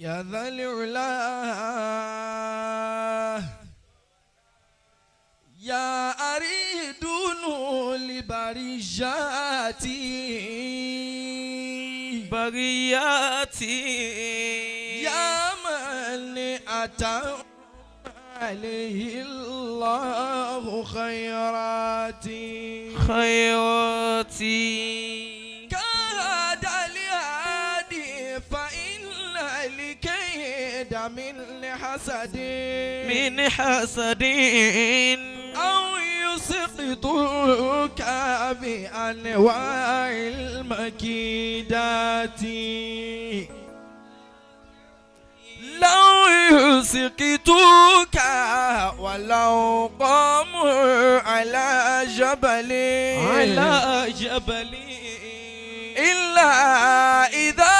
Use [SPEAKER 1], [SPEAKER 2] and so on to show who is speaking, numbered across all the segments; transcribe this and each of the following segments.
[SPEAKER 1] يا ذا العلا يا أريدنو لبريجاتي يا من أتى عليه الله خيراتي كاد لهادي فإن الكيد من حسد أو يسقطك بأنواع المكيدات لو يسقطك ولو قاموا على جبل إلا إذا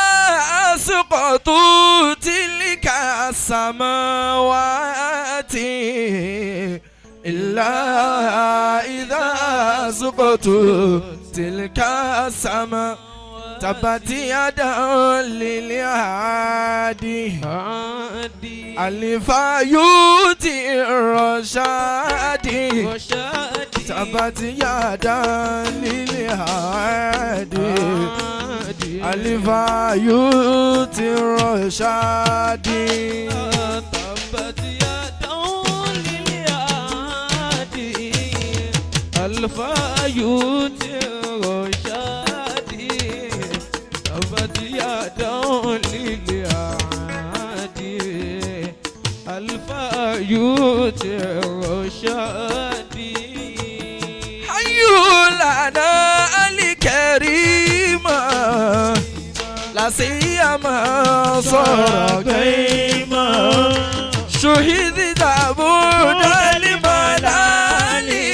[SPEAKER 1] سقطوا تلك السماوات إلا إذا سقطوا تلك السماوات تبت يدا للهادي ألفا يؤتي الرشاد تبت يدا للهادي ألفا يؤتي الرشاد تبت يدا للهادي ألفا يؤتي الرشاد يا دول للعادي ألفا يوتر شادي حيو لنا الكريمة لا سيما صار قيمة شهد دابونا لمنالي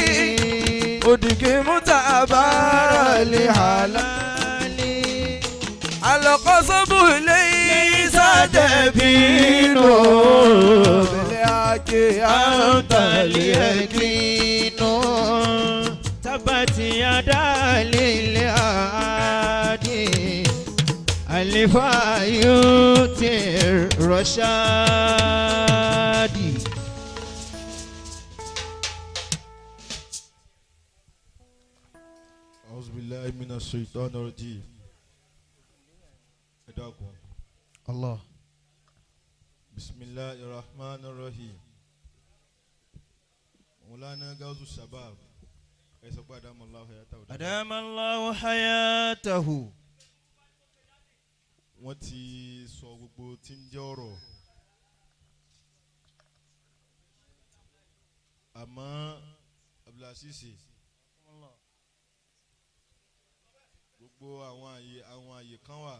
[SPEAKER 1] ودك متعبر لحلالي القصب ليس دفين بالحق أنت اليقين تبت يدا للعادي ألفا يؤتي الرشاد
[SPEAKER 2] أعوذ بالله من الشيطان الرجيم
[SPEAKER 1] الله
[SPEAKER 2] بسم الله الرحمن الرحيم مولانا غوث الشباب
[SPEAKER 1] أدام الله حياته
[SPEAKER 2] wọ́n ti sọ gbogbo tí ń jẹ́ ọ̀rọ̀ àmọ́ abdullasisi gbogbo àwọn àyè kan wà.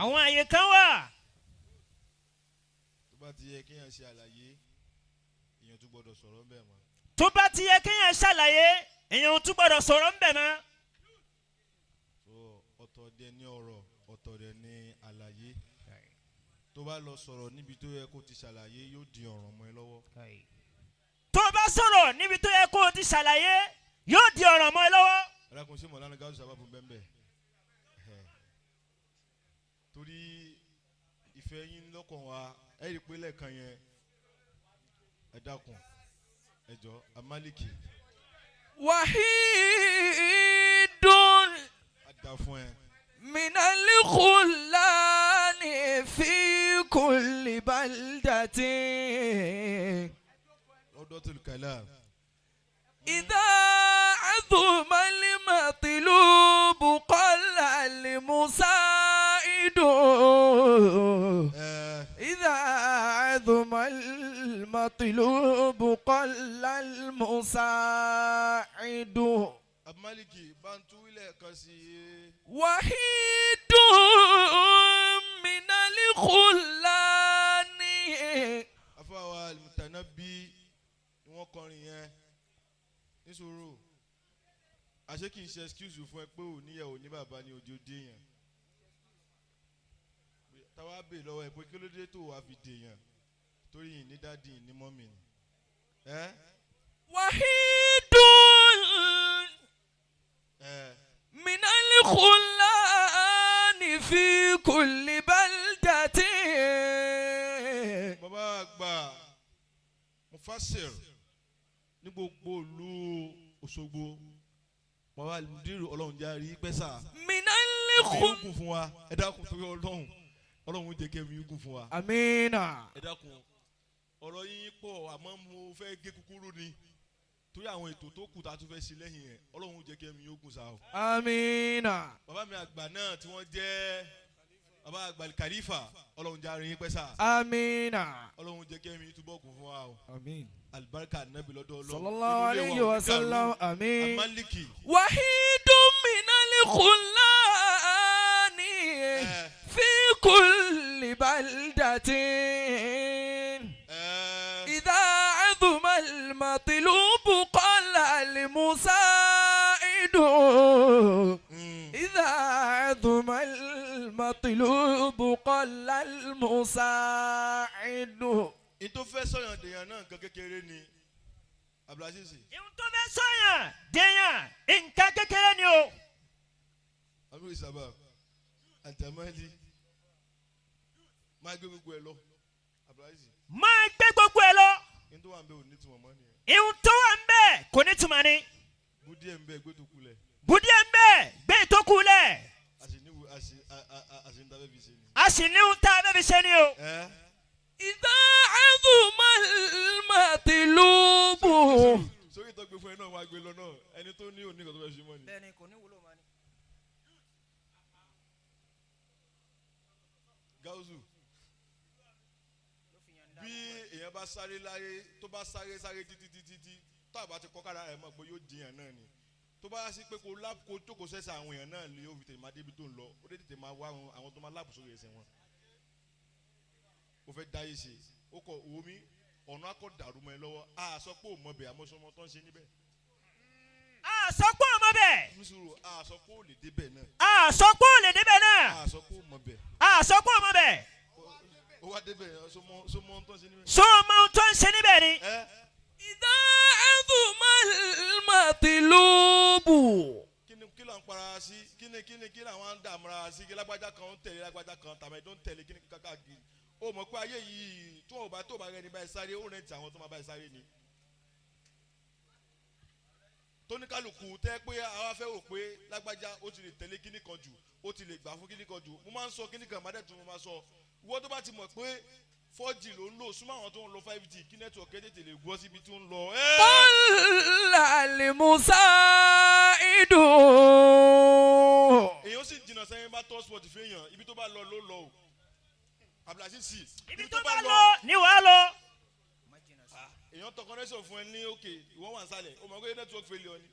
[SPEAKER 3] àwọn àyè kan wà.
[SPEAKER 2] tó bá ti yẹ kéèyàn ṣe àlàyé èèyàn tún gbọ́dọ̀ sọ̀rọ̀ ń bẹ̀ mọ́.
[SPEAKER 3] tó bá ti yẹ kéèyàn ṣàlàyé èèyàn tún gbọ́dọ̀ sọ̀rọ̀ ń bẹ̀ mọ́.
[SPEAKER 2] so ọ̀tọ̀ dẹ̀ ní ọ̀rọ̀ ọ̀tọ̀ dẹ̀ ní àlàyé. tó bá lọ sọ̀rọ̀ níbi tó yẹ kó ti ṣàlàyé yóò di ọ̀ràn mọ́ ẹ lọ́wọ́.
[SPEAKER 3] tó bá sọ̀rọ̀ níbi tó yẹ kó ti ṣàlàyé yóò di ọ̀ràn mọ́ ẹ lọ́wọ́.
[SPEAKER 2] ẹ̀rọ ṣé mọ̀lánà gáàsù sábà fún bẹ́ẹ̀ bẹ́ẹ̀. torí ìfẹ́ yín lọ́kàn wa ẹ rí i pé lẹ́ẹ̀kan yẹn ẹ dákun ẹ jọ amálìkì.
[SPEAKER 1] wahidun
[SPEAKER 2] adá fún ẹ.
[SPEAKER 1] minali khulani fi kulli baldatin.
[SPEAKER 2] Raodotul Kalaam.
[SPEAKER 1] إذا عظم المطلوب قل المساعد إذا عظم المطلوب قل المساعد
[SPEAKER 2] Maliki bantu ilẹ̀ kan sí i.
[SPEAKER 1] وحيد من الخلان.
[SPEAKER 2] afáwa Al-Mutanabbi ni wọ́n kọrin yẹn níṣòro àṣé kì í ṣe excuse fún ẹ pé ò níyàwó ní bàbá ní ojú dé yẹn táwa bè lọ́wọ́ ẹ pé kí ló dé tó wàá fi dè yẹn torí yìí ní dádì ní mọ́mì ni.
[SPEAKER 1] wahidun minal khulani fi kulli baldatin.
[SPEAKER 2] mufasir ní gbogbo ìlú Òṣogbo bàbá alimudiru Ọlọ́run járí pẹ́sà
[SPEAKER 1] minalikhul.
[SPEAKER 2] kún fún wa ẹ dákun torí Ọlọ́run jẹ́ kẹ́mi kún fún wa
[SPEAKER 1] amina.
[SPEAKER 2] ẹ dákun ọ̀rọ̀ yín pọ̀ àmọ́ mo fẹ́ gé kúkúrú ni torí àwọn ètò tó kù tá a tún fẹ́ ṣe lẹ́yìn ẹ̀ Ọlọ́run jẹ́ kẹ́mi yókùn sá o.
[SPEAKER 1] amina.
[SPEAKER 2] bàbá mi àgbà náà tí wọ́n jẹ́ bàbá àgbà kàlífà Ọlọ́run járe yín pẹ́sà
[SPEAKER 1] amina.
[SPEAKER 2] Ọlọ́run jẹ́ kẹ́mi túbọ̀ kún fún wa o.
[SPEAKER 1] amin.
[SPEAKER 2] alibarika nabi lọ́dọ̀ Ọlọ́run
[SPEAKER 1] sallallahu alayhi wa sallam. amin.
[SPEAKER 2] amaliki
[SPEAKER 1] wahidun minalikhulani fi kulli baldatin. إذا عظم المطلوب قل المساعد إذا عظم المطلوب قل المساعد.
[SPEAKER 2] ìtò fẹ́ sọ̀yàn dèèyàn náà nǹkan kékeré ni Abdulaziz.
[SPEAKER 3] ìhun tó fẹ́ sọ̀yàn dèèyàn nǹkan kékeré ni o.
[SPEAKER 2] Abdul sábà àtàmọ́lì máa gbé gbogbo ẹ lọ Abdulaziz.
[SPEAKER 3] máa gbé gbogbo ẹ lọ.
[SPEAKER 2] ní tó wà ń bẹ ò ní túmọ̀ mọ́ nìyẹn.
[SPEAKER 3] ìhun tó wà ń bẹ kò ní túmọ̀ ni.
[SPEAKER 2] bùdí ẹ̀ ń bẹ gbé tó kulẹ̀.
[SPEAKER 3] bùdí ẹ̀ ń bẹ gbé tó kulẹ̀.
[SPEAKER 2] àṣìntàbẹ́ fi ṣe ni.
[SPEAKER 3] a sì ní ohun tá a bẹ́ẹ̀ fi ṣe ni o.
[SPEAKER 1] إذا عظم المطلوب.
[SPEAKER 2] sórí ìtọ́gbé fún ẹ náà wàá gbé lọ náà ẹni tó ní òní kan tó fẹ́ ṣe mọ́ ni.
[SPEAKER 1] bẹ́ẹ̀ni kò ní wúlò mọ́ ni.
[SPEAKER 2] Gáúsù bí èèyàn bá sáré láyé tó bá sáré títí tó àbá ti kọ́ kára ẹ̀ mọ̀ pé yóò jiyàn náà ni tó bá sí pé kó jókòó sẹ́sẹ̀ àwọn èèyàn náà lè yóò fi tètè máa débi tó ń lọ ó dé tètè máa wá àwọn tó máa láàbù sórí ẹsẹ̀ wọn. ó fẹ́ dáyé ṣe ó kọ omi ọ̀nà akọ dàrú mọ́ ẹ lọ́wọ́ a sọ pé ò mọ bẹ̀ àmọ́ sọmọ tó ń ṣe níbẹ̀.
[SPEAKER 3] a sọ pé ò mọ bẹ̀.
[SPEAKER 2] nísòro a sọ pé ò lè débẹ̀ náà.
[SPEAKER 3] a sọ pé ò lè débẹ̀ náà.
[SPEAKER 2] a sọ pé ò mọ bẹ̀.
[SPEAKER 3] a sọ pé ò mọ bẹ̀.
[SPEAKER 2] ó wá débẹ̀ sọmọ tó ń ṣe níbẹ̀.
[SPEAKER 3] sọmọ tó ń ṣe níbẹ̀ ni.
[SPEAKER 1] إذا عظم المطلوب.
[SPEAKER 2] kí ló ń para sí kí làwọn ń dààmú ara sí kí lágbájá kan ń tẹ̀lé lágbájá kan tàbí tó ń tẹ̀lé kí ni kákàkiri ó mọ̀ pé ayé yìí tó bá rẹ ní báyìí sáré ó rẹ̀ ti àwọn tó máa báyìí sáré ni. tóníkàlùkù tẹ́ pé àwa fẹ́ rò pé lágbájá ó ti lè tẹ̀lé kíní kan jù ó ti lè gbà fún kíní kan jù mo máa ń sọ kíní kan mádẹ́tù mo máa sọ ìwọ tó bá ti mọ̀ pé 4G ló ń lò súnmọ́ àwọn tó ń lo 5G kí nẹ́tíwọ̀kì tètè lè gbọ́ síbi tí ó ń lọ.
[SPEAKER 1] قل المساعد.
[SPEAKER 2] èèyàn sì jìnnà sẹ́yìn bá tọ́ sport fi èèyàn ibi tó bá lọ ló lọ o Abdulaziz sí.
[SPEAKER 3] ibi tó bá lọ ni wàá lọ.
[SPEAKER 2] èèyàn tọ connection fún ẹ ní òkè ìwọ wà nsàlẹ̀ o mọ̀ pé network failure ni.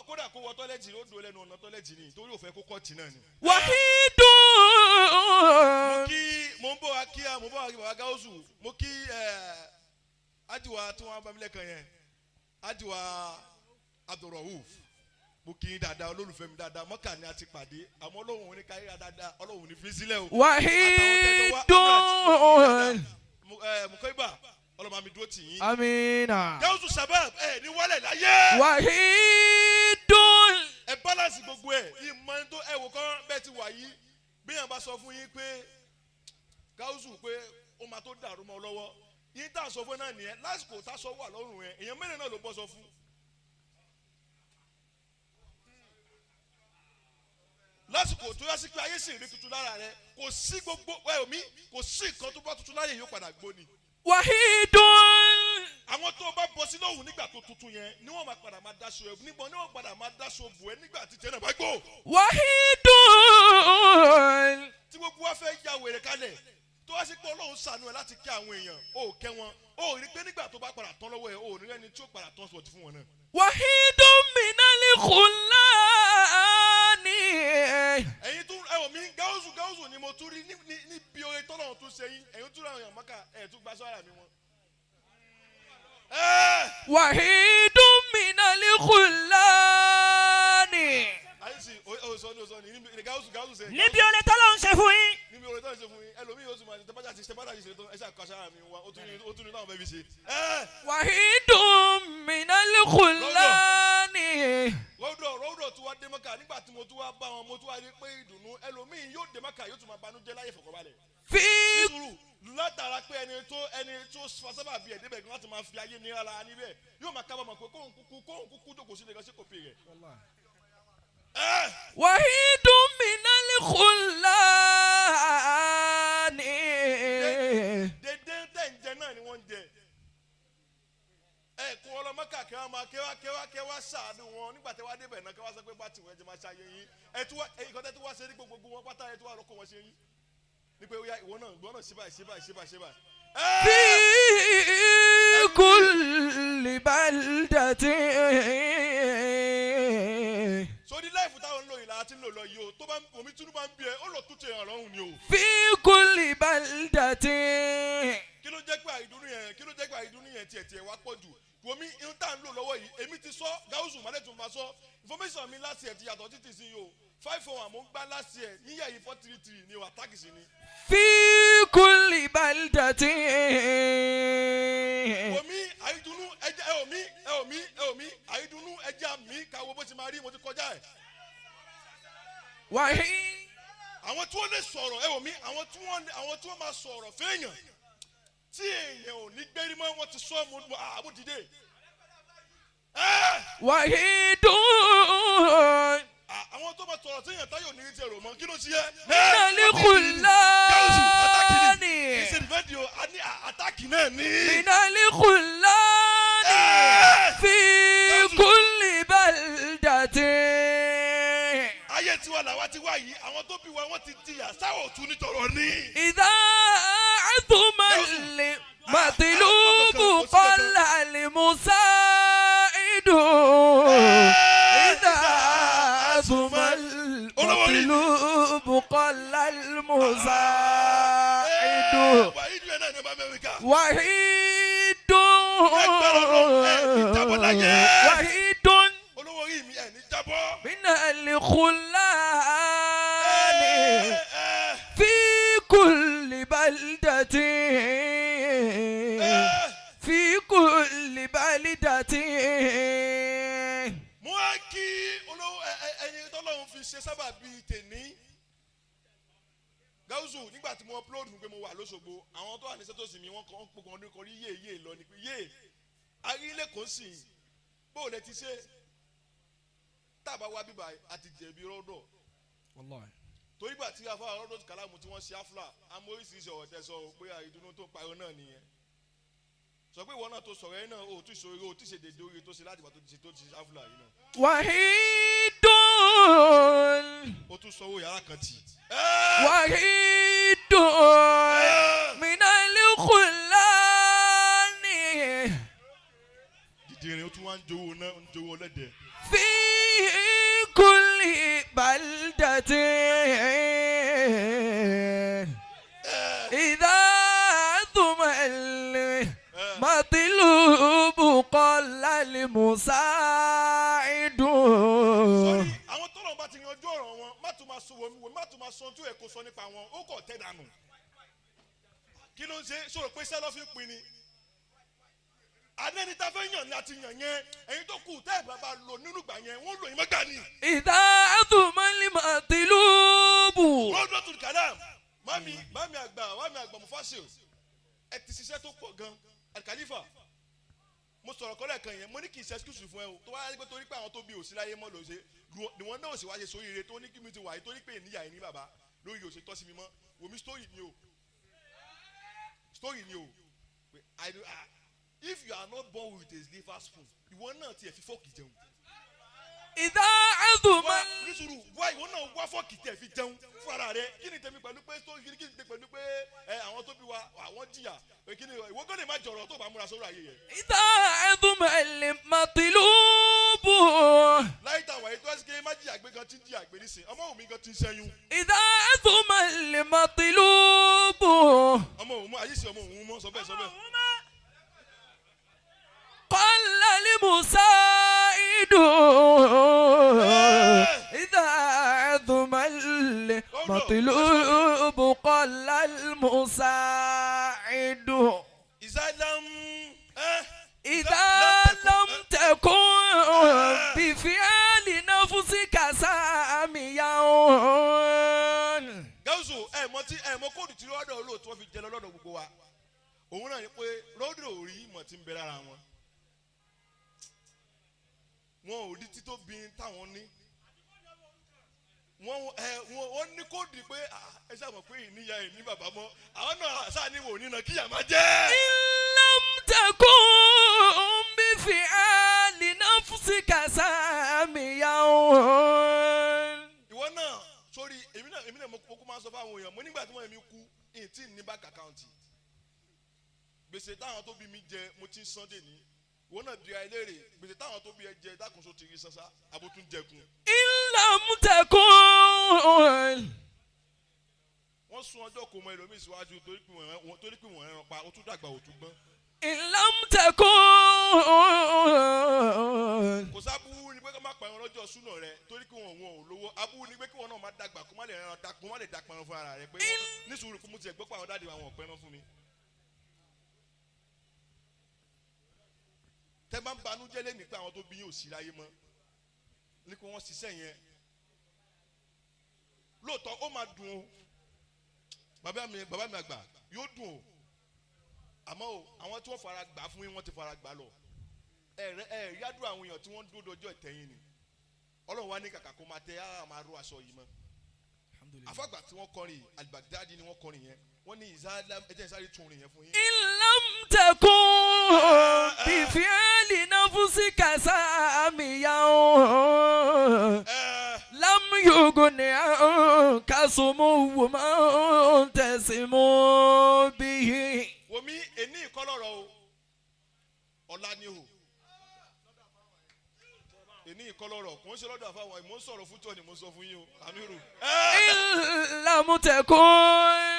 [SPEAKER 2] kódà kó wọ tọ́lẹ̀tì ó dúró lẹ́nu ọ̀nà tọ́lẹ̀tì ni torí òfẹ́ kó kọ́ọ̀tì náà ni.
[SPEAKER 1] وحيد.
[SPEAKER 2] mo ń bọ̀ wá kí bàbá Gáúsù mo kí ajiwa tí wọ́n bá mi lẹ́kàn yẹn ajiwa Abdul mo kí n dáadáa olólùfẹ́ mi dáadáa mọ́kà ni a ti pàdé àmọ́ Ọlọ́run ní káyọ̀ dáadáa Ọlọ́run ní fi sílẹ̀ o.
[SPEAKER 1] وحيد.
[SPEAKER 2] Mukaiba Ọlọ́run mi dúró tì yín.
[SPEAKER 1] amina.
[SPEAKER 2] Gáúsù sábàb ní wálẹ̀ láyé.
[SPEAKER 1] وحيد.
[SPEAKER 2] ẹ balance gbogbo ẹ ìmọ̀ tó ẹ wò kán bẹ́ẹ̀ ti wà yìí bí yẹn bá sọ fún yín pé Gáúsù pé ó máa tó dàrú mọ́ lọ́wọ́ yín tá a sọ fún náà nìyẹn lásìkò tá a sọ wà lọ́rùn ẹ èèyàn mẹ́rin náà ló bọ́ sọ fún. lásìkò tó yá sí pé ayé sì rí tuntun lára rẹ kò sí gbogbo omi kò sí nǹkan tó bá tuntun láyé yóò padà gbóni.
[SPEAKER 1] وحيد.
[SPEAKER 2] àwọn tó bá bọ́ sí lóhùn nígbà tó tuntun yẹn ni wọ́n máa padà máa dáṣọ ẹ̀ nígbà ni wọ́n padà máa dáṣọ bù ẹ́ nígbà tí tẹ́ náà bá gbó.
[SPEAKER 1] وحيد.
[SPEAKER 2] tí gbogbo wa fẹ́ ya wèrè kalẹ̀ tó wá sí pé Ọlọ́run ṣàánú ẹ láti kẹ́ àwọn èèyàn ó kẹ́ wọn ó rí pé nígbà tó bá padà tán lọ́wọ́ ẹ ó rí ẹni tí ó padà tán sọ̀tì fún wọn náà.
[SPEAKER 1] وحيد من الخلان.
[SPEAKER 2] ẹ̀yin tún ẹ wò mí Gáúsù ni mo tún rí níbi oore tọ́lọ́run tún ṣe yín ẹ̀yin tún ráwọn èèyàn mọ́kà ẹ̀ tún gba sọ́ra mi wọn.
[SPEAKER 1] وحيد من الخلان.
[SPEAKER 2] àyíṣe òsọ ni níbi Gáúsù ṣe.
[SPEAKER 3] níbi olè tọ́lọ́ ń ṣe fún yín.
[SPEAKER 2] níbi oore tọ́lọ́run ṣe fún yín ẹlòmíì yóò sì máa ṣe tẹ́pátà ṣe tó ẹ ṣe àkọsá mi wa ó tún ní táwọn fẹ́ fi ṣe.
[SPEAKER 1] وحيد من الخلان.
[SPEAKER 2] Raodotul tí wọ́n dé Mẹ́kà nígbà tí mo tún wá bá wọn mo tún wá rí pé ìdùnnú ẹlòmíì yóò dé Mẹ́kà yóò tún máa banújẹ́ láyé fọkànbalẹ̀. nítorí látara pé ẹni tó sábà bí ẹ̀dẹ́bẹ̀ gan láti máa fi ayé ní ara níbẹ̀ yóò máa kábàámọ̀ pé kóhùn kúkú dòkó sí nìkan sí kò pè rẹ̀.
[SPEAKER 1] wahidun minal khullani.
[SPEAKER 2] dédé tẹ̀ ń jẹ náà ni wọ́n ń jẹ. Kó ọlọ́mọ́kà kẹwàá ṣàánú wọn nígbà tí wàá débẹ̀ náà kẹwàá sọ pé bá tiwọn ẹ jẹ máa ṣàyẹ yín ìkọ́tẹ́ tí wàá ṣe ní gbogbo wọn pátá ẹ tí wàá lọ́kọ̀ wọn ṣe yín ní pé ìwọ náà ṣe báyìí.
[SPEAKER 1] fi kulli baldatin.
[SPEAKER 2] sórí láìfù táwọn ń lò ìlà àti ń lò lọ yìí o tó bá omi tún bá ń bí ẹ ó lọ tún tẹ ẹ lọ́rùn ni o.
[SPEAKER 1] fi kulli baldatin.
[SPEAKER 2] kí ló jẹ́ pé àìdùnnú yẹn tiẹ̀ wá pọ̀ jù wọ́n mi irun tá à ń lò lọ́wọ́ yìí èmi ti sọ gáúsù mọ́lẹ́tún máa sọ information mi láti ẹ̀ ti yàtọ̀ títí sí yìí o 541 mo ń gbá láti ẹ̀ níyà yìí 433 ni o àtàkì sí ni.
[SPEAKER 1] fi kulli baldatin.
[SPEAKER 2] omi àìdùnnú ẹjẹ omi àìdùnnú ẹjẹ àmì káwọ bó ti máa rí mo ti kọjá ẹ̀. àwọn tí wọ́n lè sọ̀rọ̀ omi àwọn tí wọ́n máa sọ̀rọ̀ fẹ́yàn tí èèyàn ò ní gbérí mọ́ wọ́n ti sọ àbúdìdé.
[SPEAKER 1] wahidun.
[SPEAKER 2] àwọn tó bá tọrọ tí èèyàn táyọ̀ ní ti èrò mọ́ kí ló ti yẹ.
[SPEAKER 1] minal khullani.
[SPEAKER 2] ìṣèlú àtàkì náà ní.
[SPEAKER 1] minal khullani. fi kulli baldatin.
[SPEAKER 2] ayé tiwa làwa ti wá yìí àwọn tó bí wa wọ́n ti jìyà sáwọ̀ òtún nítorọ̀ ní.
[SPEAKER 1] idha azuma matlubu qalla limusaidu. idha azuma matlubu qalla limusaidu. wahidun minal khullani. fi kulli baldatin. fi kulli baldatin.
[SPEAKER 2] mo á kí ẹni tọ́lọ́run fi ṣe sábà bíi tèní. gáúsù nígbà tí mo upload pé mo wà lóṣogbo àwọn tó wà ní sẹ́tòsì mi wọ́n kàn ń pokàn ọdún kan rí yéèyé lọ ni pé yéè arílẹ̀ kò sí bó o lẹ ti ṣe tábà wá bíbá àti jẹ̀bi rọ́dọ̀. torí gbà tí afárá Raodotul Kalaam tí wọ́n ṣe áfúlà àmọ́ oríṣiríṣi ọ̀rọ̀ tẹ́ sọ pé àìdùnnú tó ń pariwo náà nìyẹn. sọ pé ìwọ náà tó sọ̀rọ̀ yẹn náà o tún ṣòro o tún ṣe dédé orí tó ṣe láti ìgbà tó ti ṣe áfúlà yìí náà.
[SPEAKER 1] wahidun.
[SPEAKER 2] o tún sọ owó yàrá kan tì.
[SPEAKER 1] wahidun minal khullani.
[SPEAKER 2] dìdìrín o tún wá ń jowó lẹ́dẹ̀ẹ́.
[SPEAKER 1] fi kulli baldatin. idha azuma matlubu qalla limusaidu.
[SPEAKER 2] sọ́ni àwọn tọ́lọ̀ bá ti yanjú ọ̀rọ̀ wọn má tún máa sọ wọ́n má tún máa sọ tí èkó sọ nípa wọn ó kọ̀ tẹ́ dànù. kí ló ń ṣe sọ̀rọ̀ pé sẹ́lọ́ fi pin ni. adẹ́ni tá a fẹ́ yàn ni a ti yàn yẹn ẹ̀yin tó kù tẹ́ ẹ̀ bá lò nínú ìgbà yẹn wọ́n lò yín mọ́gbà ni.
[SPEAKER 1] idha azuma matlubu.
[SPEAKER 2] Raodotul Kalaam mami àgbà Mufasil ẹ ti ṣiṣẹ́ tó pọ̀ gan alikalifa mo sọ̀rọ̀ kọ́lẹ̀ kan yẹn mo ní kì í ṣe excuse fún ẹ o tó wáyé pé torí pé àwọn tó bí òsì láyé mọ́ ló ṣe ni wọ́n náà sì wáyé sórí ire tó ní kí mi ti wáyé torí pé ìníyà yìí ní bàbá lórí òsè tọ́sí mi mọ́ wòmí story ni o if you are not born with a silver spoon ìwọ náà tiẹ̀ fi fọ́ọ̀kì jẹun.
[SPEAKER 1] idha azuma.
[SPEAKER 2] nísùrù wá ìwọ náà wá fọ́ọ̀kì tiẹ̀ fi jẹun fún ara rẹ kí ni tèmi pẹ̀lú pé kí ni tèmi pẹ̀lú pé àwọn tó bí wa àwọn jìyà kí ni ìwọ gbọ́dọ̀ má jọ̀rọ̀ tó bá múra sórí ayé yẹn.
[SPEAKER 1] idha azuma matlubu.
[SPEAKER 2] láyé tá a wà yìí tó ẹ́ sì ké má jìyà gbé gan tí ń jìyà gbé nísìn ọmọ òun mi gan ti ń ṣẹ́yún.
[SPEAKER 1] idha azuma matlubu.
[SPEAKER 2] ọmọ òun mọ ayé sì ọmọ òun mọ sọ bẹ́ẹ̀.
[SPEAKER 1] qalla limusaidu. idha azuma matlubu qalla limusaidu.
[SPEAKER 2] ìsàlám
[SPEAKER 1] إذا لم تكن
[SPEAKER 2] gáúsù mọ kóòdù tí lọ́dọ̀ olóòtú wọn fi jẹ lọ́dọ̀ gbogbo wa òun náà ni pé lọ́dọ̀ ò rí ìmọ̀ tí ń bẹ lára wọn ò rí títóbi táwọn ní wọ́n ní kóòdù pé ẹ ṣàmọ̀ pé ìníyà ẹ̀ ní bàbá mọ́ àwọn náà ṣàníwò nínà kíyà máa jẹ́.
[SPEAKER 1] lam takun bi fi'ali nafsika samiyan.
[SPEAKER 2] ìwọ náà sórí èmi náà mo kó máa sọ fáwọn èèyàn mo nígbà tí wọ́n mi kú ètí ní bank account gbèsè táwọn tó bí mi jẹ mo ti ń san dè ní ìwọ náà di àìlérè gbèsè táwọn tó bí ẹ jẹ dákùnso ti rí sánsá abótún jẹkun.
[SPEAKER 1] lam takun.
[SPEAKER 2] wọ́n sún ọjọ́ kò mọ ẹlòmíì síwájú torí pé wọ́n ẹran pa ó tún dàgbà ó tún gbọ́n.
[SPEAKER 1] lam takun.
[SPEAKER 2] kò sábúrú ni pé kó má pa ẹran lọ́jọ́ súnà rẹ torí pé wọn ò lówó abúrú ni pé kí wọn náà má dàgbà kó má lè rẹran dàpọ̀ má lè dàpọ̀ ẹran fún ara rẹ pé ní sùúrù kó mú tiẹ̀ gbọ́ pé àwọn dáàdi àwọn ọ̀pẹ ẹran fún mi. tẹ́ bá ń banújẹ́ lé ní pé àwọn tó bí yín ò sí láyé mọ́ ní pé wọ́n ṣiṣẹ́ yẹn lóòótọ́ ó máa dùn ó bàbá mi àgbà yóò dùn ó àmọ́ o àwọn tí wọ́n fara gbà fún yín wọ́n ti fara gbà lọ yádùn àwọn èèyàn tí wọ́n ń dúró dọjọ́ ìtẹ̀yìn ni ọlọ́run wa ní kàkà kó máa tẹ máa ró aṣọ yìí mọ́ àfàgbà tí wọ́n kọrin Al-Baghdadi ni wọ́n kọrin yẹn wọ́n ní ẹjẹ́ ìsáré tún orin yẹn fún yín.
[SPEAKER 1] lam takun bi fi'ali nafsika samiyan. lam yughni anka sumuhu muntasimu bihi.
[SPEAKER 2] wòmí èní ìkọlọ́rọ̀ o ọ̀la ni o èní ìkọlọ́rọ̀ kò ń ṣe lọ́dọ̀ àfàwọn ìmọ̀ ń sọ̀rọ̀ fún tọ́ ni mo sọ fún yín o àmírù.
[SPEAKER 1] lam takun.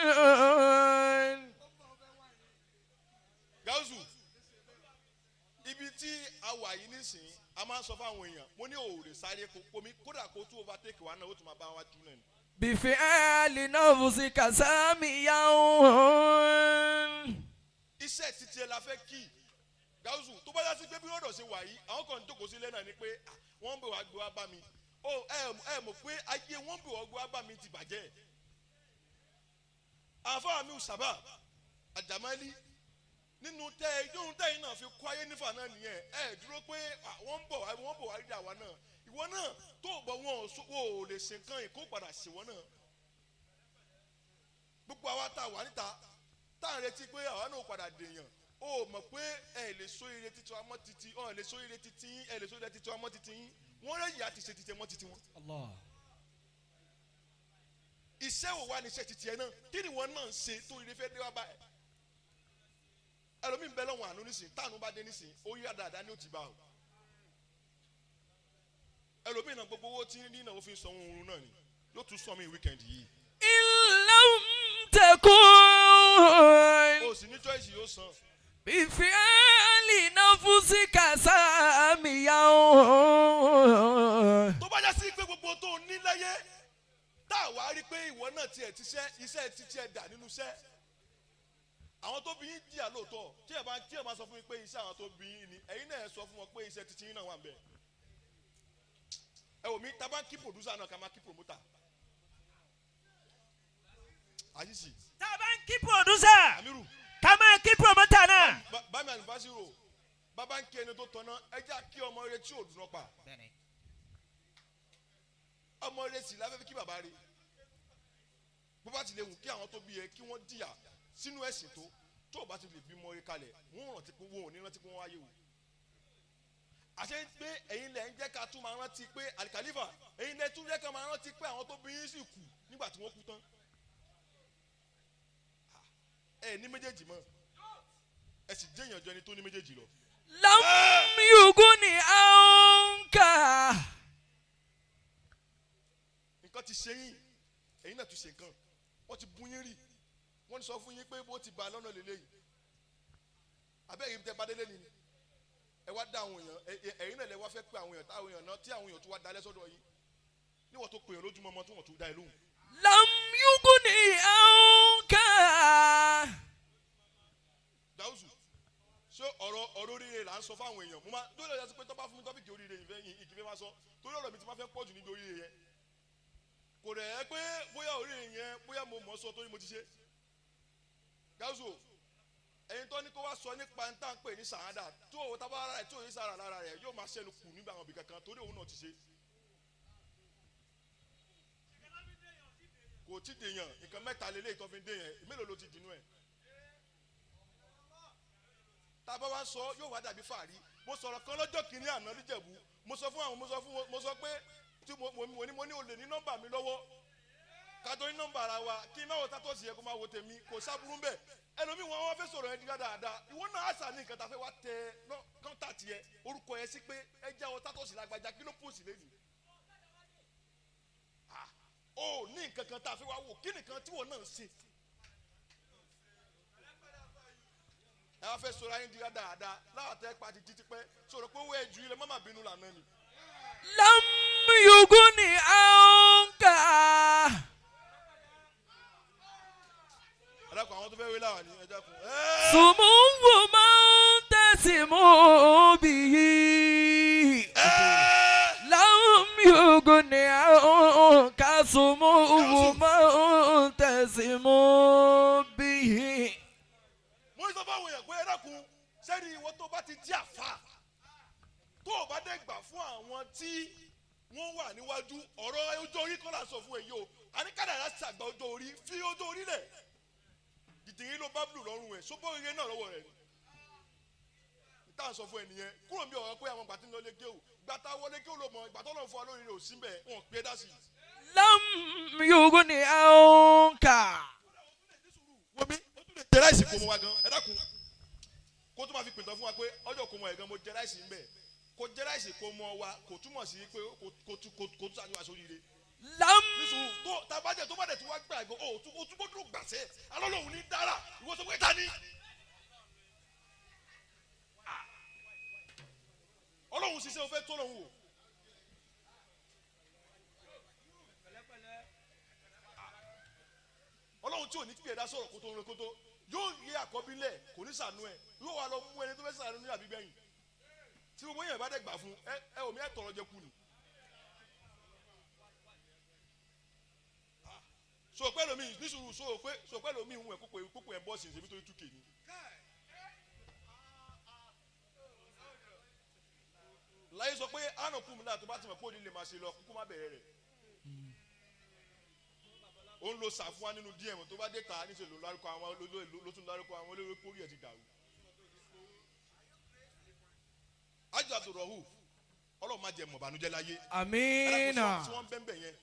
[SPEAKER 2] gáúsù ibi tí a wà yìí nísìnyí a máa ń sọ fáwọn èèyàn mo ní òòrè sáré komi kódà kó tún overtake wa náà ó tún máa bá wa jù náà ni.
[SPEAKER 1] bi fi'ali nafsika samiyan.
[SPEAKER 2] iṣẹ́ títí ẹ la fẹ́ kí gáúsù tó bá yá sí pé bí ọ̀dọ̀ ṣe wà yìí àwọn kan ń jókòó sílẹ̀ náà ni pé wọ́n ń bẹ̀ wá gbé wá bá mi ẹ mọ̀ pé ayé wọ́n ń bẹ̀ wá gbé wá bá mi ti bàjẹ́. àfáà mi ò sábà àjàmálí nínú tẹ́yìn náà fi kó ayé nífà náà nìyẹn dúró pé wọ́n ń bọ̀ wá rí àwa náà ìwọ náà tó bọ̀ wọn ò lè ṣe nǹkan ìkó padà ṣe wọ́n náà gbogbo àwa tá a wà níta tá à ń retí pé àwa náà padà dèèyàn ó mọ̀ pé ẹ lè so ire títí ọmọ títí ẹ lè so ire títí ẹ lè so ire títí ọmọ títí yín wọ́n rẹ̀ yìí àti ṣe títí ọmọ títí wọn. iṣẹ́ wo wá ní iṣẹ́ títí ẹ náà kí ni wọ́n náà ń ṣe tó ire fẹ́ dé wá báyìí ẹlòmíín bẹ lọ́wọ́ àánú nísìnyí táànù bá dé nísìnyí ó yá dáadáa ní òtí bá o ẹlòmíín náà gbogbo owó tí ní náà ó fi ń sanwó oorun náà ni yóò tún sọ mí wíkẹ̀ndì yìí.
[SPEAKER 1] lam takun.
[SPEAKER 2] o sì ní choice yóò san.
[SPEAKER 1] bi fi'ali nafsika samiyan.
[SPEAKER 2] tó bá yá sí pé gbogbo tó ní láyé tá a wá rí pé ìwọ náà tiẹ̀ ti iṣẹ́ ti tiẹ̀ dà nínú iṣẹ́ àwọn tó bí yín jìyà lóòótọ́ tí ẹ bá sọ fún mi pé iṣẹ́ àwọn tó bí yín ni ẹ̀yin náà sọ fún wọn pé iṣẹ́ titi yín náà wà ń bẹ̀. ẹ wò mí tá a bá ń kí producer náà ká máa kí promoter. àṣìṣì.
[SPEAKER 3] tá a bá ń kí producer
[SPEAKER 2] àmírù.
[SPEAKER 3] ká máa kí promoter náà.
[SPEAKER 2] bámi àlùfáàsì rò bàbá ń kí ẹni tó tọ́ná ẹ já kí ọmọ rẹ tí ò dùn pa. ọmọ rẹ sì láfẹ́ kí bàbá rẹ bó bá ti lè wù kí àwọn tó bí yẹ kí wọ́n jìyà sínú ẹ̀sìn tó o bá ti lè bímọ orí kalẹ̀ wọ́n rántí pé wọ́n ò ní rántí pé wọ́n wáyé o. àṣẹ pé ẹ̀yin lẹ̀ ń jẹ́ ká tún máa rántí pé alikalifa ẹ̀yin lẹ̀ tún jẹ́ ká máa rántí pé àwọn tó bí yín sì kú nígbà tí wọ́n kú tán. ẹ ní méjèèjì mọ́ ẹ sì jẹ́ ìyànjọ ẹni tó ní méjèèjì lọ.
[SPEAKER 1] lam yughni anka.
[SPEAKER 2] nǹkan ti ṣe yín ẹ̀yin náà tún ṣe nǹkan wọ́n ti bú yín rí wọ́n sọ fún yín pé bó ti ba lọ́nà lélẹ́yìn abẹ́yìn tẹ badélé ni ẹ wá dá àwọn èèyàn ẹ̀yin náà lẹ wá fẹ́ pé àwọn èèyàn táwọn èèyàn náà tí àwọn èèyàn tó wá dalẹ̀ sọ́dọ̀ yín níwọ̀n tó pè é lójúmọ́ ọmọ tó wọ́n tó dá ẹ lóhùn.
[SPEAKER 1] lam yughni anka.
[SPEAKER 2] dáhùsù ṣé ọ̀rọ̀ oríire là ń sọ fáwọn èèyàn mo máa lórí ọ̀yà sí pé tọ́ba fún mi tọ́pìkì oríire ìfẹ́ ìkìfẹ́ máa sọ torí ọ̀rọ̀ mi ti máa fẹ́ pọ̀ jù níbi oríire yẹn kò rẹ̀ ẹ́ pé bóyá orí yẹn bóyá mo mọ̀ sọ torí mo ti ṣe gáúsù ẹ̀yin tó ní kó wá sọ nípa ń tàn pé ní sàádà tó o tábà ara rẹ̀ tí ò ní sára lára rẹ̀ yóò máa ṣẹnu kù nígbà àwọn òbí kankan torí òun náà ti ṣe kò tí dèèyàn nǹkan mẹ́ta lélẹ́yìí tó fi ń dèèyàn mélòó ló ti dìnnú ẹ̀ tábà wá sọ yóò wá dàbí fàárí mo sọ̀rọ̀ kan lọ́jọ́ kìíní àná níjẹ̀bú mo sọ pé tí mo ní olè ní nọ́mbà mi lọ́wọ́ kájọ ní nọ́mbà ara wa kí n máa wo tátọ́sì yẹ kó máa wo tèmi kò sábúrú ń bẹ̀ ẹlòmíì wọn fẹ́ sọ̀rọ̀ yẹn dáadáa ìwọ náà àṣà ní nǹkan tá a fẹ́ wá tẹ kọ́ńtàtì yẹ orúkọ yẹn sí pé ẹ jẹ́ àwọn tátọ́sì lágbájá kí ló pòsì lẹ́yìn ó ní nǹkan kan tá a fẹ́ wá wò kí nìkan tí wọ́n náà ṣe ẹ wá fẹ́ sọ̀rọ̀ ayé dáadáa láwàtẹ́ pàtí títí pẹ́ sọ̀rọ̀ pé owó ẹ̀jú ilẹ̀ mọ́mà bínú lànà ni.
[SPEAKER 1] lam yuguni anka.
[SPEAKER 2] ẹ dákun àwọn tó fẹ́ wé láwà ní ẹ dákun.
[SPEAKER 1] sumuwu man tasimu bihi. lam yuguni anka sumuwu man tasimu bihi.
[SPEAKER 2] mo ń sọ fún àwọn èèyàn pé ẹ dákun sẹ́ni ìwọ tó bá ti jí àfa tó o bá dé gbà fún àwọn tí wọ́n wà níwájú ọ̀rọ̀ ojú orí kọ́ là ń sọ fún èyí o àníkàdàrà ṣàgbà ojú orí fi ojú orí lẹ̀ dìtìrín ló bá bùlù lọ́rùn ẹ̀ sóbó ire náà lọ́wọ́ rẹ̀ ni níta ń sọ fún ẹ nìyẹn kúrò bí ọ̀rọ̀ pé àwọn gbàtí ń lọ lé géwù gbàtà wọlé géwù ló mọ ìgbà tó lọ́n fún wa lórí rẹ̀ ò sí bẹ́ẹ̀ wọn pé dá sí i.
[SPEAKER 1] lam yuguni anka.
[SPEAKER 2] wọ́n mi ó tún lè jẹ ráìsì kò mọ wa gan ẹ dákun kó tó máa fi pìtàn fún wa pé ọjọ́ kò mọ ẹ̀ gan mo jẹ ráìsì ń bẹ̀ kò jẹ ráìsì kò mọ wa kò túmọ̀ sí pé kò tún sáré wa sórí ire.
[SPEAKER 1] lam
[SPEAKER 2] nísìnyí tó tabajẹ tó bá dẹ̀ tí wá gbà ẹ̀gbọ́n o tún gbọ́dọ̀ gbàṣẹ alọ́lọ́hún ní dára ìwọ sọ pé ta ni. ọlọ́hun ṣiṣẹ́ o fẹ́ tó lọ́hún o. ọlọ́hun tí ò ní kí ẹ̀dá sọ̀rọ̀ kótó yóò yé àkọ́bí lẹ̀ kò ní sànú ẹ̀ yóò wá lọ mú ẹni tó fẹ́ sànú ní àbígbẹ̀yìn tí gbogbo yẹn bá dẹ̀ gbà fún ẹ omi ẹ̀ tọrọ jẹ kú ni. so pẹ́ lomi nísùúrù so pẹ́ lomi ìhun ẹ̀ kókò ẹ̀ bọ́ọ̀sì ìṣèbí tó yẹ túkè ni. láyé sọ pé ànàkùn mi náà tó bá ti mọ̀ pé òní lè máa ṣe lọ kúkú má bẹ̀rẹ̀ rẹ̀. ó ń lo sàfúnwá nínú dm tó bá dé ta níṣẹ́ ló lárúkọ àwọn lótún lárúkọ àwọn olórí kórìí ẹ̀ ti dàrú. ájọ àtòrọ̀hù ọlọ́run má jẹ mọ̀bànújẹ́ láyé.
[SPEAKER 1] amina.
[SPEAKER 2] tí wọ́n bẹ́ẹ̀ bẹ́ẹ̀ yẹn.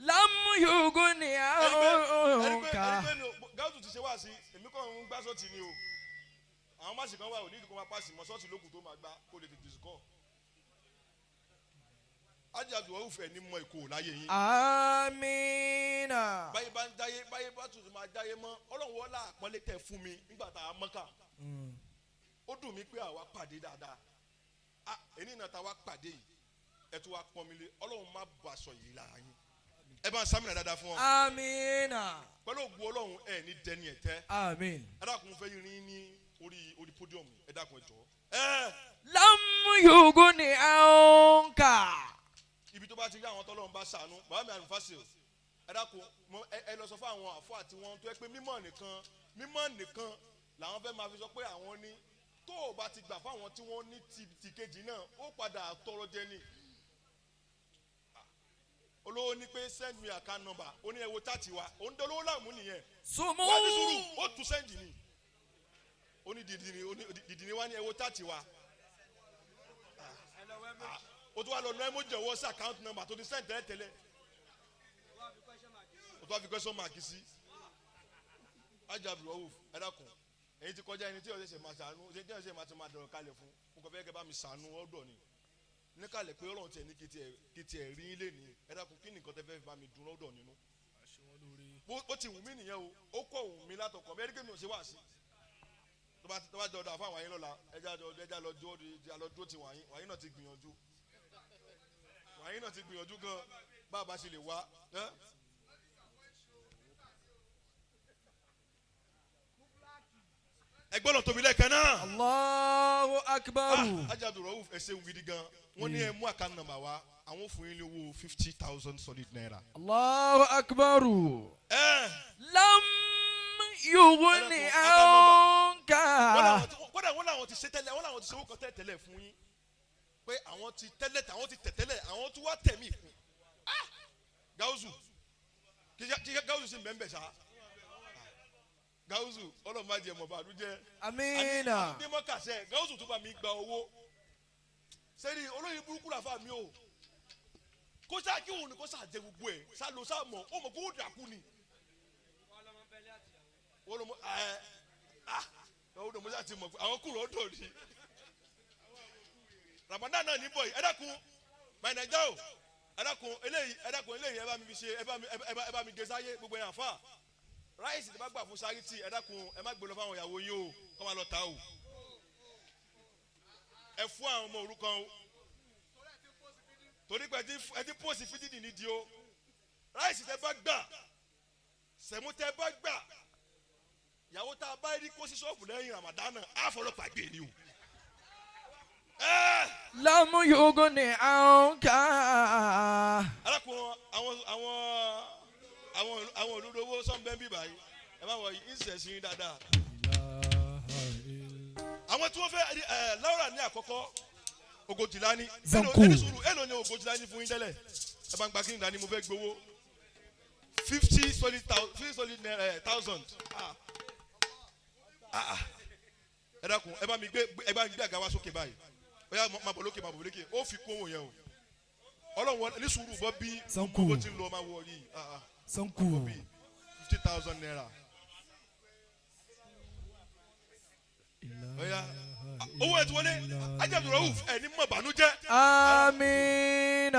[SPEAKER 1] lam yuguni anka.
[SPEAKER 2] gáàtù ti ṣe wá sí èmi kàn ń gbá sọ́ọ̀tì ni o àwọn máṣe kan wà ò ní ìdíkọ́ máa pàṣẹ mọ́ sọ́ọ̀tì lókùn tó máa gbá kó lè tètè sùkọ́. ájọ àtòrọ̀hù fẹ́ ní mọ ìkó láyé yín.
[SPEAKER 1] amina.
[SPEAKER 2] báyé bá ń dáyé báyé bá tún máa dáyé mọ́ ọlọ́run wọ́n là àpọ́nlé tẹ̀ fún mi nígbà tá a mọ́kà. ó dùn mí pé àwa pàdé dáadáa èyí náà tá a wá pàdé yìí ẹ tún wá pọ́n mi lé ọlọ́run má bọ̀ aṣọ yìí lára yín ẹ bá ń sámìnà dáadáa fún wọn.
[SPEAKER 1] amina.
[SPEAKER 2] pẹ̀lú ògùn ọlọ́run ẹ ní dẹni ẹ̀ tẹ́.
[SPEAKER 1] amin.
[SPEAKER 2] ẹ dákun fẹ́ yín ní orí pódíọ̀mù ẹ dákun ẹ jọ.
[SPEAKER 1] lam yuguni anka.
[SPEAKER 2] ibi tó bá ti rí àwọn tọ́lọ́run bá ṣàánú bàbá mi àlùfáàsì ẹ dákun ẹ lọ sọ fún àwọn àfọ àti wọn tó yẹ pé mímọ́ nìkan làwọn fẹ́ máa fi sọ pé àwọn ní tó o bá ti gbà fáwọn tí wọ́n ní ti kejì náà ó padà tọrọ jẹ ni. olówó ní pé send me account number ó ní ẹ wo tààtì wa ó ń dolówó láàmú nìyẹn.
[SPEAKER 1] sumu.
[SPEAKER 2] wá ní sùúrù ó tún sẹ́ǹdì ni ó ní dìdìní wá ní ẹ wo tààtì wa. ó tún wá lọ náà emoji ọwọ́ sí account number tó ti send tẹ́lẹ̀tẹ́lẹ̀ ó tún wá fi question mark sí. ájá Abdul ẹ dákun èyí ti kọjá ẹni tí ọ̀sẹ̀ ṣe máa ṣàánú ṣe jẹ́ ọ̀sẹ̀ máa ti máa dọ̀rọ̀ kalẹ̀ fún nǹkan fẹ́ kẹ́ bá mi ṣàánú ọ̀dọ̀ ni ní kalẹ̀ pé ọlọ́run tiẹ̀ ní kí tiẹ̀ rí ilé ní ẹ dákun kí nìkan tẹ́ fẹ́ bá mi dùn lọ́dọ̀ nínú. ó ti wù mí nìyẹn o ó kọ̀ wù mí látọkọ̀ mẹ́rin kémi ò ṣe wá sí. tó bá jọ ọ̀dọ̀ àfáwọn àyín lọ́la ẹja lọ dúró ti wàyín náà ti gbìyànjú gan bá a bá ṣe lè wá. ẹgbọ́n náà tóbi lẹ́ẹ̀kan náà.
[SPEAKER 1] Allahu أكبر
[SPEAKER 2] Ajá Abdul Rauf ẹ ṣeun gidi gan. Wọ́n ní ẹ mú account number wá. Àwọn fún yín ní owó 50,000 solid naira.
[SPEAKER 1] الله أكبر لم يغني عنك
[SPEAKER 2] Wọ́n làwọn ti ṣe tẹ́lẹ̀, wọ́n làwọn ti ṣe owó kan tẹ́lẹ̀ fún yín. Pé àwọn ti tẹ́lẹ̀, àwọn ti tẹ̀tẹ́lẹ̀, àwọn tún wá tẹ̀mí fún. Gáúsù kí Gáúsù sì mẹ́mbẹ̀ ṣá. Gáúsù ọlọ́run má jẹ mọ̀ bá àdújẹ́.
[SPEAKER 1] أمين
[SPEAKER 2] Bí mo kà sẹ́, Gáúsù tó bá mi gba owó. Sẹ́ni olóyìn burúkú làfà mi o. Kó sáà kí òun ni kó sáà jẹ gbogbo ẹ̀. Sá lọ sá mọ̀, ó mọ̀ kó dàkú ni. Wọ́n lọ mọ mo ṣáà ti mọ̀ pé àwọn kúrò ọ̀dọ̀ ni. Ramadan náà ní bọ̀ yìí, ẹ dákun, my Naija o, ẹ dákun eléyìí ẹ bá mi fi ṣe ẹ bá mi gé sáyé gbogbo yẹn àfà. Ráìsì tí bá gbà fún sáyẹ́tì ẹ dákun ẹ má gbé lọ fáwọn ìyàwó yín o, kọ́ máa lọ ta o. Ẹ fún àwọn ọmọ òrukàn o. Torí pé ẹ ti pósì fídíìdì nídìí o. Ráìsì tẹ bá gbà, sẹ̀mú tẹ bá gbà. Ìyàwó tá a bá rí kó sí ṣọ́ọ̀bù lẹ́yìn Ramadan á fọlọ́pàá gbé ni o.
[SPEAKER 1] لم يغني عنك
[SPEAKER 2] Alákùnrin àwọn olùdówó sọ́nbẹ́ bí báyìí ẹ má wọ ìṣẹ̀sìn dáadáa. Àwọn tí wọ́n fẹ́ Laura ní àkọ́kọ́ Ogojìlání ẹni sùúrù èlò ni Ogojìlání fún yín tẹ́lẹ̀ ẹ bá ń gba kí ni dání mo fẹ́ gbowó 50 solid thousand. Ẹ dákun ẹ bá mi gbé àga wá sókè báyìí ó yá máa bọ̀ lókè ó fi kún òun yẹn o Ọlọ́run ní sùúrù bọ́ bí gbogbo tí ń lọ máa wọ yìí
[SPEAKER 1] Sanku
[SPEAKER 2] 50,000 naira. Ó yá owó ẹ̀ tí wọlé Ajá Abdul Rauf ẹ̀ ní mọ̀ bànújẹ́.
[SPEAKER 1] آمين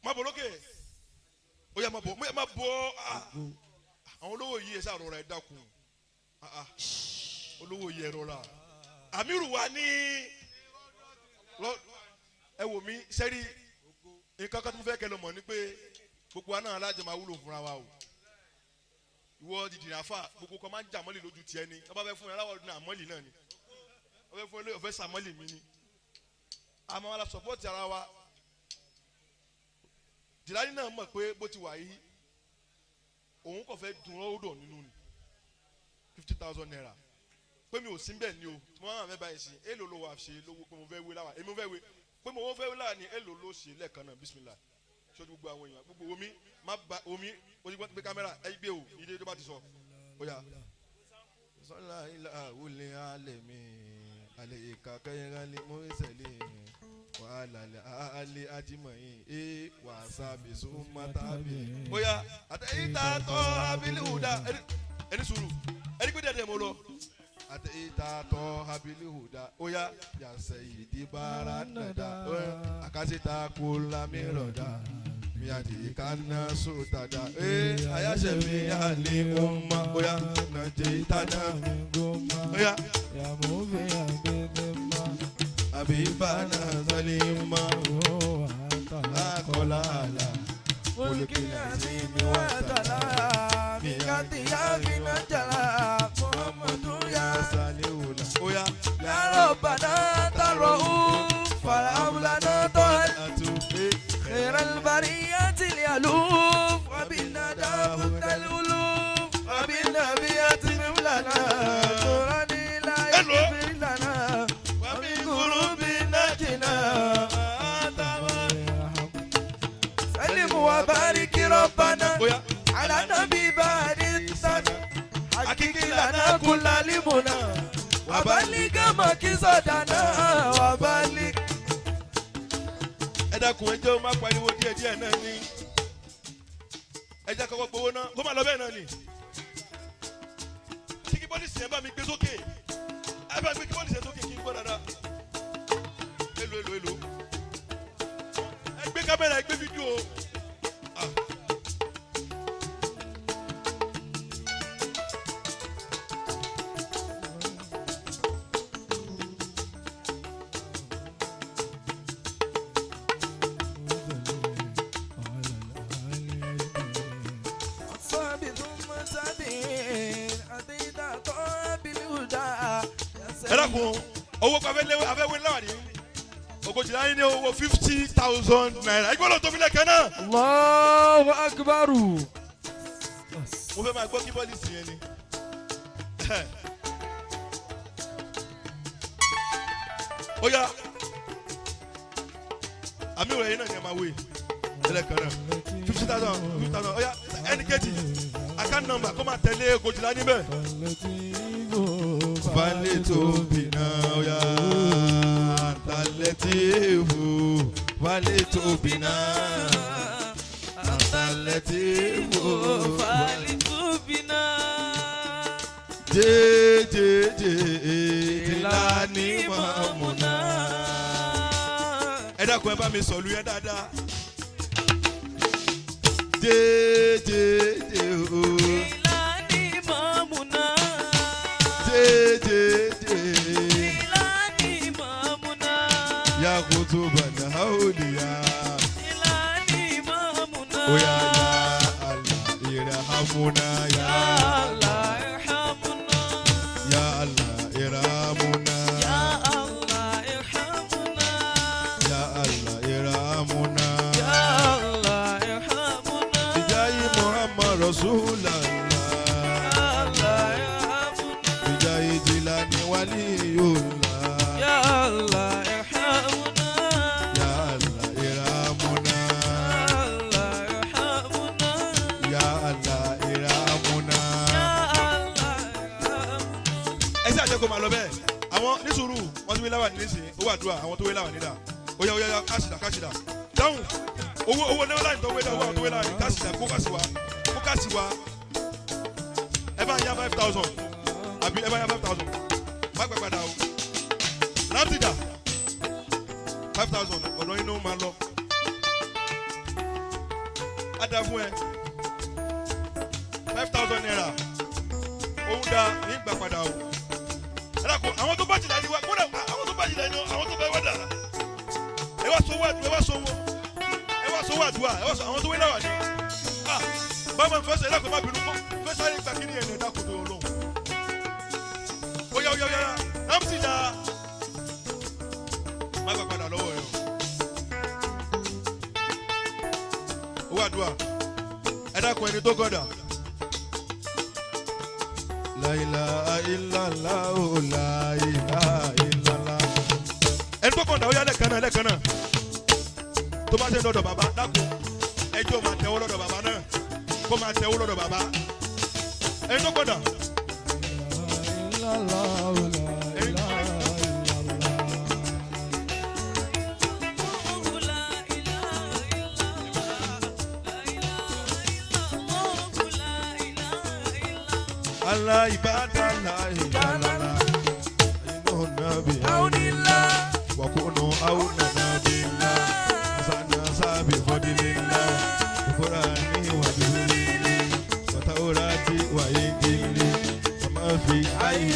[SPEAKER 2] Máa bọ̀ lókè ó yá máa bọ̀ àwọn olówó yìí ẹ̀ sáà rọra ẹ̀ dákun olówó yìí ẹ̀ rọra Amiru wa ní ẹ wò mí sẹ́rí nǹkan kan tó fẹ́ kẹ́ lọ mọ̀ ni pé gbogbo wa náà alájọ máa wúlò fúnra wa o ìwọ dìdì àfà gbogbo kan máa ń jà mọ́lì lójú tiẹ̀ ni wọ́n bá fẹ́ fún ẹ aláwọ̀ ọdún àmọ́lì náà ni wọ́n fẹ́ fún ẹ ọ̀fẹ́ sàmọ́lì mi ni àmọ́ wọn la sọ́pọ́ọ̀tì ara wa Jìlání náà mọ̀ pé bó ti wà yìí òun kò fẹ́ dùn ọ́dọ̀ nínú ni 50,000 naira pé mi ò sí bẹ́ẹ̀ ni o tí wọ́n máa fẹ́ báyìí sí èlò ló wà ṣe lówó pé mo fẹ́ wé láwà èmi mo fẹ́ wé pé mo fẹ́ wé láwà ni èlò ló ṣe lẹ́ẹ̀kan náà bísímìlà ṣojú gbogbo àwọn èèyàn gbogbo omi má ba omi onígbọ́n gbé kámẹ́rà ẹ gbé o ìdí tó bá ti sọ ó yá. sọlá ilà wulẹ̀ alẹ́ mi alẹ́ ìka kẹ́yẹ́rẹ́ mọ́ ìṣẹ̀lẹ̀ wàhálà alẹ́ ajímọ̀yìn wàsábì sùnmọ́tàbí. ó yá àtẹ̀yìntà tọ́ abilúdà ẹni sùúrù ẹni gbé dẹ́dẹ́ mo lọ. àtẹ̀yìntà tọ́ abilúdà ó yá yànsẹ̀ ìdíbàrà nàdà àkàtìtà kùlàmírọ̀dà miadi kana sutada ayase mi ali umma oya najitana oya ya muvi abidima abibana zalima akolala
[SPEAKER 1] mulkina zimi watala mikati ya binajala muhammadu ya
[SPEAKER 2] saliula oya
[SPEAKER 1] ya rabbana taru falamlana tohal خير البرية اليلوف وبالندى فت الألوف وبالنبيات مملنا تراني لا يغفر لنا ومن قلوب نجنا سلم وبارك ربنا على نبي بارد حقق لنا كل لمنا وبلغ مكسدنا وبلغ
[SPEAKER 2] ẹ dákun ẹjọ́ máa pariwo díẹ̀ náà ni ẹjẹ́ kọ́kọ́ gbowó náà kó máa lọ bẹ́ẹ̀ náà ni tí kí bọ́lísì yẹn bá mi gbé sókè ẹ bá mi gbé kí bọ́lísì yẹn sókè kí n gbọ́ dáadáa èlò ẹ gbé kámẹ́rà ẹ gbé fídíò ẹ dákun owó kan afẹ́wé láwà ní ogójì láyé ní owó 50,000 naira ìgbọ́dọ̀ tó fi lẹ́kẹ̀ẹ́ náà.
[SPEAKER 1] Allahu Akbar.
[SPEAKER 2] mo fẹ́ máa gbọ́ kí bọ́ọ̀lì sí yẹn ni. ó yá àmì ìwòye náà ni ẹ máa wé ẹlẹ́kẹ̀ẹ́ náà 50,000 ó yá ẹnì kejì account number kó máa tẹ̀lé ogójì láyé níbẹ̀. Balẹ̀ tóbi náà ó yá àtàlẹ́tìfù balẹ̀ tóbi náà àtàlẹ́tìfù balẹ̀ tóbi náà jẹjẹjẹ ìlànà ìmọ̀ọ́mùnà. ẹ dákun ẹ bá mi sọ̀lú yẹn dáadáa. jẹjẹjẹ o. Ya kutubana hauliya Oya ya Allah irhamuna ya Allah irhamuna Ya Allah irhamuna Ya Allah irhamuna Ya Allah irhamuna Ya Allah irhamuna Bijayi Muhammad Rasulullah Ya Allah irhamuna Bijayi Jilani Waliyullah Ya Allah kó máa lọ bẹ́ẹ̀ àwọn nísùúrù wọ́n ti wé láwà nísìnyí owó àdúrà àwọn tó wé láwà nídà ó yá káṣìdà dáhùn owó náà láì tó wé láwà àwọn tó wé láwà ní káṣìdà kó káṣì wá ẹ bá ń yá 5,000 àbí ẹ bá ń yá 5,000 má gbàgbàdà o lámtìdà 5,000 ọ̀dọ́ inú máa lọ á dá fún ẹ 5,000 naira òun dá ní ìgbà padà o. Àwọn tó bá jìnnà ni wa kódà àwọn tó bá jìnnà ni àwọn tó bá wà dà ẹ wá sówó àdúrà àwọn tó wé náà wà ní. báwo ni fẹsẹ̀ ẹ̀dá kò má bínú kó fẹsẹ̀ ayé gbà kíni ẹ̀dá ẹ̀dá kò tó lọ. ó yá náà ti dà má gbà padà lọ́wọ́ ẹ̀ o. owó àdúrà ẹ̀dá kan ẹni tó gọ̀dà. La ilaha illallah la ilaha illallah. ẹni tó kọ̀ǹda ó yá lẹ́ẹ̀kan náà tó bá ṣe lọ́dọ̀ bàbá dákun ẹjọ́ máa tẹ̀wọ́ lọ́dọ̀ bàbá náà kó máa tẹ̀wọ́ lọ́dọ̀ bàbá ẹni tó kọ̀ǹda. Allah ibadallah illallah inu nabi aunillah wa kunu auna nabillah asana sabi fadilillah qur'ani wa jibril wa taurati wa injili wa ma fi ayyi